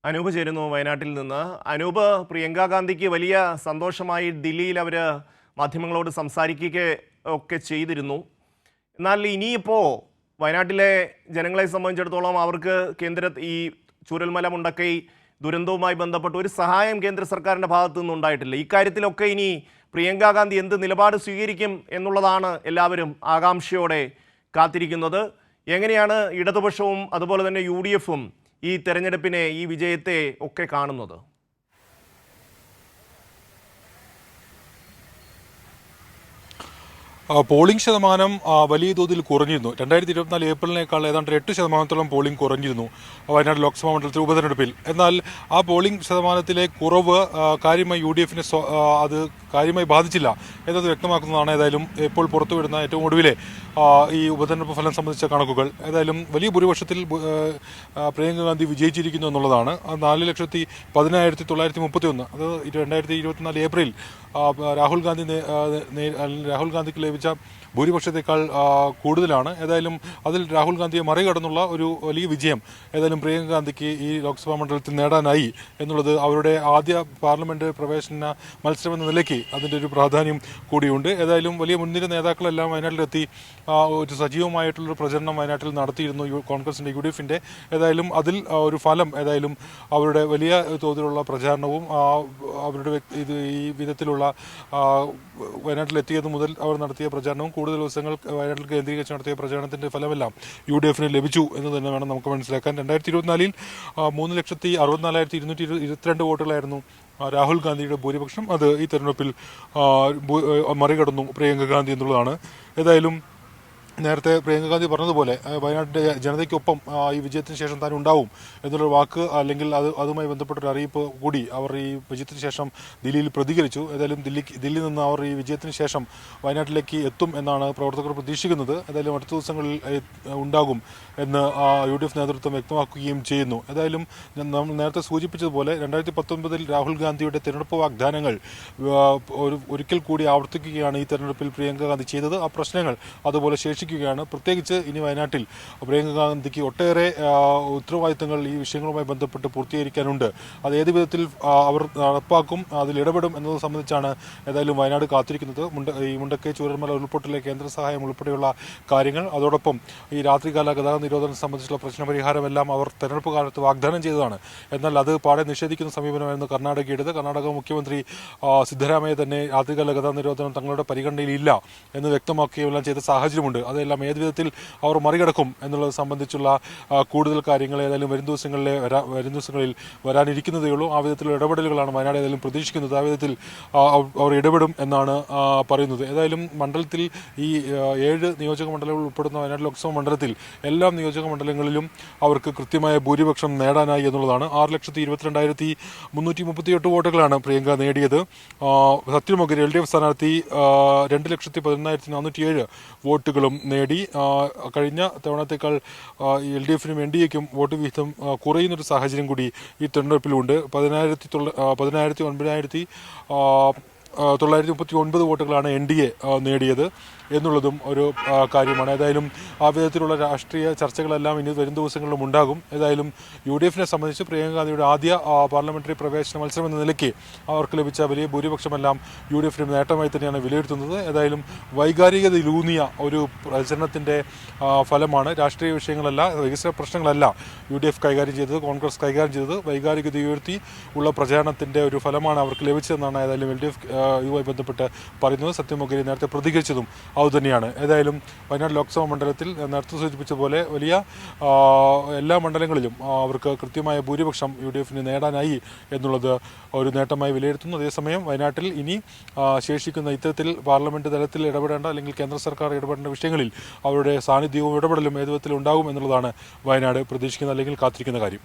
അനൂപ് ചേരുന്നു വയനാട്ടിൽ നിന്ന്. അനൂപ്, പ്രിയങ്ക ഗാന്ധിക്ക് വലിയ സന്തോഷമായി ദില്ലിയിൽ അവർ മാധ്യമങ്ങളോട് സംസാരിക്കുക ഒക്കെ ചെയ്തിരുന്നു. എന്നാൽ ഇനിയിപ്പോൾ വയനാട്ടിലെ ജനങ്ങളെ സംബന്ധിച്ചിടത്തോളം അവർക്ക് ഈ ചൂരൽമല മുണ്ടക്കൈ ദുരന്തവുമായി ബന്ധപ്പെട്ട് ഒരു സഹായം കേന്ദ്ര സർക്കാരിൻ്റെ ഭാഗത്തു നിന്നുണ്ടായിട്ടില്ല. ഇക്കാര്യത്തിലൊക്കെ ഇനി പ്രിയങ്ക ഗാന്ധി എന്ത് നിലപാട് സ്വീകരിക്കും എന്നുള്ളതാണ് എല്ലാവരും ആകാംക്ഷയോടെ കാത്തിരിക്കുന്നത്. എങ്ങനെയാണ് ഇടതുപക്ഷവും അതുപോലെ തന്നെ UDF-ഉം ഈ തെരഞ്ഞെടുപ്പിനെ, ഈ വിജയത്തെ ഒക്കെ കാണുന്നത്? പോളിംഗ് ശതമാനം വലിയ തോതിൽ കുറഞ്ഞിരുന്നു. 2024 ഏപ്രിലിനേക്കാൾ ഏതാണ്ട് 8% പോളിംഗ് കുറഞ്ഞിരുന്നു വയനാട് ലോക്സഭാ മണ്ഡലത്തിൽ ഉപതെരഞ്ഞെടുപ്പിൽ. എന്നാൽ ആ പോളിംഗ് ശതമാനത്തിലെ കുറവ് കാര്യമായി UDF-നെ അത് കാര്യമായി ബാധിച്ചില്ല എന്നത് വ്യക്തമാക്കുന്നതാണ് ഏതായാലും ഇപ്പോൾ പുറത്തുവിടുന്ന ഏറ്റവും ഒടുവിലെ ഈ ഉപതെരഞ്ഞെടുപ്പ് ഫലം സംബന്ധിച്ച കണക്കുകൾ. ഏതായാലും വലിയ ഭൂരിപക്ഷത്തിൽ പ്രിയങ്ക ഗാന്ധി വിജയിച്ചിരിക്കുന്നു എന്നുള്ളതാണ്. 4,10,931, അത് 2024 ഏപ്രിൽ രാഹുൽ ഗാന്ധിക്ക് ലഭിച്ച ഭൂരിപക്ഷത്തേക്കാൾ കൂടുതലാണ്. ഏതായാലും അതിൽ രാഹുൽ ഗാന്ധിയെ മറികടന്നുള്ള ഒരു വലിയ വിജയം ഏതായാലും പ്രിയങ്ക ഗാന്ധിക്ക് ഈ ലോക്സഭാ മണ്ഡലത്തിൽ നേടാനായി എന്നുള്ളത് അവരുടെ ആദ്യ പാർലമെന്റ് പ്രവേശന മത്സരം എന്ന നിലയ്ക്ക് അതിൻ്റെ ഒരു പ്രാധാന്യം കൂടിയുണ്ട്. ഏതായാലും വലിയ മുൻനിര നേതാക്കളെല്ലാം വയനാട്ടിലെത്തി ഒരു സജീവമായിട്ടുള്ളൊരു പ്രചരണം വയനാട്ടിൽ നടത്തിയിരുന്നു കോൺഗ്രസിൻ്റെ UDF-ന്റെ. ഏതായാലും അതിൽ ഒരു ഫലം ഏതായാലും അവരുടെ വലിയ തോതിലുള്ള പ്രചാരണവും അവരുടെ ഈ വിധത്തിലുള്ള വയനാട്ടിലെത്തിയത് മുതൽ അവർ നടത്തിയ പ്രചാരണവും കൂടുതൽ ദിവസങ്ങൾ വയനാട്ടിൽ കേന്ദ്രീകരിച്ച് നടത്തിയ പ്രചാരണത്തിന്റെ ഫലമെല്ലാം UDF-ന് ലഭിച്ചു എന്ന് തന്നെ വേണം നമുക്ക് മനസ്സിലാക്കാൻ. 2024 3,64,222 വോട്ടുകളായിരുന്നു രാഹുൽ ഗാന്ധിയുടെ ഭൂരിപക്ഷം. അത് ഈ തെരഞ്ഞെടുപ്പിൽ മറികടന്നു പ്രിയങ്ക ഗാന്ധി എന്നുള്ളതാണ്. ഏതായാലും നേരത്തെ പ്രിയങ്ക ഗാന്ധി പറഞ്ഞതുപോലെ വയനാട്ടിലെ ജനതയ്ക്കൊപ്പം ഈ വിജയത്തിന് ശേഷം താൻ ഉണ്ടാവും എന്നുള്ള വാക്ക്, അല്ലെങ്കിൽ അതുമായി ബന്ധപ്പെട്ടൊരു അറിയിപ്പ് കൂടി അവർ ഈ വിജയത്തിന് ശേഷം ദില്ലിയിൽ പ്രതികരിച്ചു. ഏതായാലും ദില്ലിയിൽ നിന്ന് അവർ ഈ വിജയത്തിന് ശേഷം വയനാട്ടിലേക്ക് എത്തും എന്നാണ് പ്രവർത്തകർ പ്രതീക്ഷിക്കുന്നത്. ഏതായാലും അടുത്ത ദിവസങ്ങളിൽ ഉണ്ടാകും എന്ന് UDF നേതൃത്വം വ്യക്തമാക്കുകയും ചെയ്യുന്നു. ഏതായാലും നമ്മൾ നേരത്തെ സൂചിപ്പിച്ചതുപോലെ 2019 രാഹുൽ ഗാന്ധിയുടെ തെരഞ്ഞെടുപ്പ് വാഗ്ദാനങ്ങൾ ഒരിക്കൽ കൂടി ആവർത്തിക്കുകയാണ് ഈ തെരഞ്ഞെടുപ്പിൽ പ്രിയങ്ക ഗാന്ധി ചെയ്തത്. ആ പ്രശ്നങ്ങൾ അതുപോലെ ശേഷിക്കുകയാണ്. പ്രത്യേകിച്ച് ഇനി വയനാട്ടിൽ പ്രിയങ്ക ഗാന്ധിക്ക് ഒട്ടേറെ ഉത്തരവാദിത്തങ്ങൾ ഈ വിഷയങ്ങളുമായി ബന്ധപ്പെട്ട് പൂർത്തീകരിക്കാനുണ്ട്. അത് ഏത് വിധത്തിൽ അവർ നടപ്പാക്കും, അതിൽ ഇടപെടും എന്നത് സംബന്ധിച്ചാണ് ഏതായാലും വയനാട് കാത്തിരിക്കുന്നത്. ഈ മുണ്ടക്കൈ ചൂരൽമല ഉരുൾപൊട്ടലിലെ കേന്ദ്ര സഹായം ഉൾപ്പെടെയുള്ള കാര്യങ്ങൾ, അതോടൊപ്പം ഈ രാത്രികാല ഗതാഗത നിരോധനം സംബന്ധിച്ചുള്ള പ്രശ്നപരിഹാരമെല്ലാം അവർ തെരഞ്ഞെടുപ്പ് കാലത്ത് വാഗ്ദാനം ചെയ്തതാണ്. എന്നാൽ അത് പാടെ നിഷേധിക്കുന്ന സമീപനമായിരുന്നു കർണാടകയുടേത്. കർണാടക മുഖ്യമന്ത്രി സിദ്ധരാമയ്യ തന്നെ രാത്രികാല ഗതാഗത നിരോധനം തങ്ങളുടെ പരിഗണനയിലില്ല എന്ന് വ്യക്തമാക്കുകയെല്ലാം ചെയ്ത സാഹചര്യമുണ്ട്. അതെല്ലാം ഏത് വിധത്തിൽ അവർ മറികടക്കും എന്നുള്ളത് സംബന്ധിച്ചുള്ള കൂടുതൽ കാര്യങ്ങൾ ഏതായാലും വരും ദിവസങ്ങളിൽ വരാനിരിക്കുന്നതേ ഉള്ളൂ. ആ വിധത്തിലുള്ള ഇടപെടലുകളാണ് വയനാട് ഏതായാലും പ്രതീക്ഷിക്കുന്നത്. ആ വിധത്തിൽ അവർ ഇടപെടും എന്നാണ് പറയുന്നത്. ഏതായാലും മണ്ഡലത്തിൽ ഈ 7 നിയോജക മണ്ഡലങ്ങൾ ഉൾപ്പെടുന്ന വയനാട് ലോക്സഭാ മണ്ഡലത്തിൽ എല്ലാ നിയോജക മണ്ഡലങ്ങളിലും അവർക്ക് കൃത്യമായ ഭൂരിപക്ഷം നേടാനായി എന്നുള്ളതാണ്. 6,22,338 വോട്ടുകളാണ് പ്രിയങ്ക നേടിയത്. സത്യമുഖരി LDF സ്ഥാനാർത്ഥി 2,11,407 വോട്ടുകളും നേടി. കഴിഞ്ഞ തവണത്തേക്കാൾ LDF-നും NDA-ക്കും വോട്ട് വിഹിതം കുറയുന്നൊരു സാഹചര്യം കൂടി ഈ തെരഞ്ഞെടുപ്പിലുണ്ട്. 19,939 വോട്ടുകളാണ് NDA നേടിയത് എന്നുള്ളതും ഒരു കാര്യമാണ്. ഏതായാലും ആ വിധത്തിലുള്ള രാഷ്ട്രീയ ചർച്ചകളെല്ലാം ഇനി വരും ദിവസങ്ങളിലും ഉണ്ടാകും. ഏതായാലും UDF-നെ സംബന്ധിച്ച് പ്രിയങ്ക ഗാന്ധിയുടെ ആദ്യ പാർലമെന്ററി പ്രവേശന മത്സരം എന്ന നിലയ്ക്ക് അവർക്ക് ലഭിച്ച വലിയ ഭൂരിപക്ഷമെല്ലാം UDF-ന് നേട്ടമായി തന്നെയാണ് വിലയിരുത്തുന്നത്. ഏതായാലും വൈകാരികതയിലൂന്നിയ ഒരു പ്രചരണത്തിന്റെ ഫലമാണ്. രാഷ്ട്രീയ വിഷയങ്ങളല്ല, വികസന പ്രശ്നങ്ങളല്ല UDF കൈകാര്യം ചെയ്തത്, കോൺഗ്രസ് കൈകാര്യം ചെയ്തത്. വൈകാരികത ഉയർത്തി ഉള്ള പ്രചാരണത്തിന്റെ ഒരു ഫലമാണ് അവർക്ക് ലഭിച്ചതെന്നാണ് ഏതായാലും LDF ഇതുമായി ബന്ധപ്പെട്ട് പറയുന്നത്. സത്യമുഖരി നേരത്തെ പ്രതികരിച്ചതും അതുതന്നെയാണ്. ഏതായാലും വയനാട് ലോക്സഭാ മണ്ഡലത്തിൽ നേരത്തെ സൂചിപ്പിച്ച പോലെ വലിയ എല്ലാ മണ്ഡലങ്ങളിലും അവർക്ക് കൃത്യമായ ഭൂരിപക്ഷം UDF-ന് നേടാനായി എന്നുള്ളത് ഒരു നേട്ടമായി വിലയിരുത്തുന്നു. അതേസമയം വയനാട്ടിൽ ഇനി ശേഷിക്കുന്ന ഇത്തരത്തിൽ പാർലമെന്റ് തലത്തിൽ ഇടപെടേണ്ട, അല്ലെങ്കിൽ കേന്ദ്ര സർക്കാർ ഇടപെടേണ്ട വിഷയങ്ങളിൽ അവരുടെ സാന്നിധ്യവും ഇടപെടലും ഏത് വിധത്തിൽ ഉണ്ടാകും എന്നുള്ളതാണ് വയനാട് പ്രതീക്ഷിക്കുന്ന അല്ലെങ്കിൽ കാത്തിരിക്കുന്ന കാര്യം.